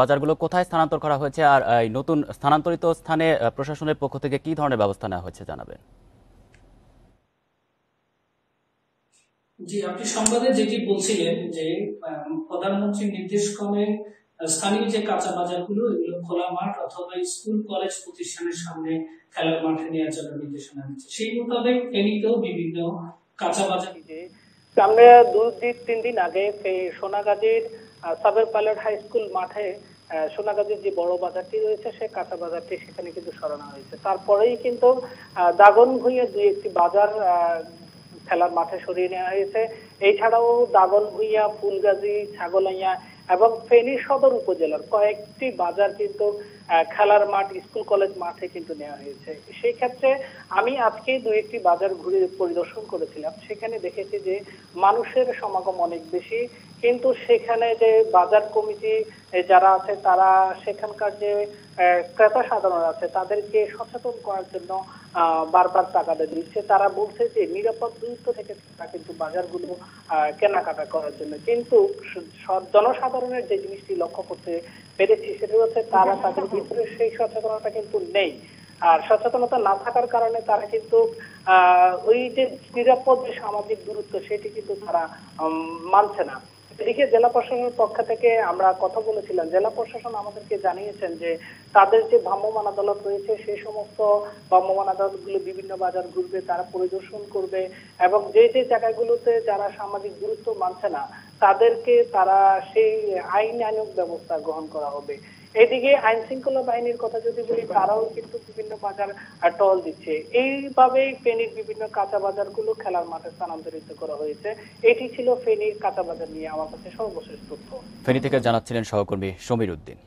বাজারগুলো কোথায় স্থানান্তর করা হয়েছে, আর এই নতুন স্থানান্তরিত স্থানে প্রশাসনের পক্ষ থেকে কি ধরনের ব্যবস্থা নেওয়া হয়েছে জানাবেন। জি, আপনি সংবাদে যেটি বলছিলেন যে প্রধানমন্ত্রীর নির্দেশক্রমে স্থানীয় যে কাঁচা বাজারগুলো এগুলো খোলা মাঠ অথবা স্কুল কলেজ প্রতিষ্ঠানের সামনে খেলার মাঠে নেওয়ার জন্য নির্দেশনা দিচ্ছে। সেই মোতাবেক ফেনীতেও বিভিন্ন কাঁচা বাজার যে সামনে 2-3 দিন আগে সোনাগাজীর সাবের পাইলট হাই স্কুল মাঠে সোনাগাজীর যে বড় বাজারটি রয়েছে সেই কাঁচা বাজারটি সেখানে কিন্তু সরানো হয়েছে। তারপরেই কিন্তু দাগনভূঞা দুই একটি বাজার খেলার মাঠে সরিয়ে নেওয়া হয়েছে। এছাড়াও দাগনভূঞা, ফুলগাজী, ছাগলাইয়া এবং ফেনী সদর উপজেলার কয়েকটি বাজার কিন্তু খেলার মাঠ, স্কুল কলেজ মাঠে কিন্তু নেওয়া হয়েছে। সেই ক্ষেত্রে আমি আজকে দুই একটি বাজার ঘুরে পরিদর্শন করেছিলাম, সেখানে দেখেছি যে মানুষের সমাগম অনেক বেশি, কিন্তু সেখানে যে বাজার কমিটি যারা আছে তারা সেখানকার যে ক্রেতা সাধারণ আছে তাদেরকে সচেতন করার জন্য বারবার তাগাদা দিচ্ছে। তারা বলছে যে নিরাপদ দূরত্ব থেকে তারা কিন্তু বাজারগুলো কেনাকাটা করার জন্য, কিন্তু জনসাধারণের যে জিনিসটি লক্ষ্য করতে পেরেছি সেটা হচ্ছে তারা তাদের ভিতরে সেই সচেতনতা কিন্তু নেই। আর সচেতনতা না থাকার কারণে তারা কিন্তু ওই যে নিরাপদ যে সামাজিক দূরত্ব সেটি কিন্তু তারা মানছে না। এদিকে জেলা প্রশাসনের পক্ষ থেকে আমরা কথা বলেছিলাম, জেলা প্রশাসন আমাদেরকে জানিয়েছেন যে তাদের যে ভ্রাম্যমাণ আদালত রয়েছে সেই সমস্ত ভ্রাম্যমাণ আদালতগুলো বিভিন্ন বাজার ঘুরবে, তারা পরিদর্শন করবে এবং যে যে জায়গাগুলোতে যারা সামাজিক দূরত্ব মানছে না তাদেরকে তারা সেই আইনানুগ ব্যবস্থা গ্রহণ করা হবে। এদিকে আইন শৃঙ্খলা বাহিনীর কথা যদি বলি, তারাও কিন্তু বিভিন্ন বাজার টহল দিচ্ছে। এইভাবেই ফেনীর বিভিন্ন কাঁচা বাজারগুলো খেলার মাঠে স্থানান্তরিত করা হয়েছে। এটি ছিল ফেনীর কাঁচা বাজার নিয়ে আমার কাছে সর্বশেষ তথ্য। ফেনী থেকে জানাচ্ছিলেন সহকর্মী সমীর উদ্দিন।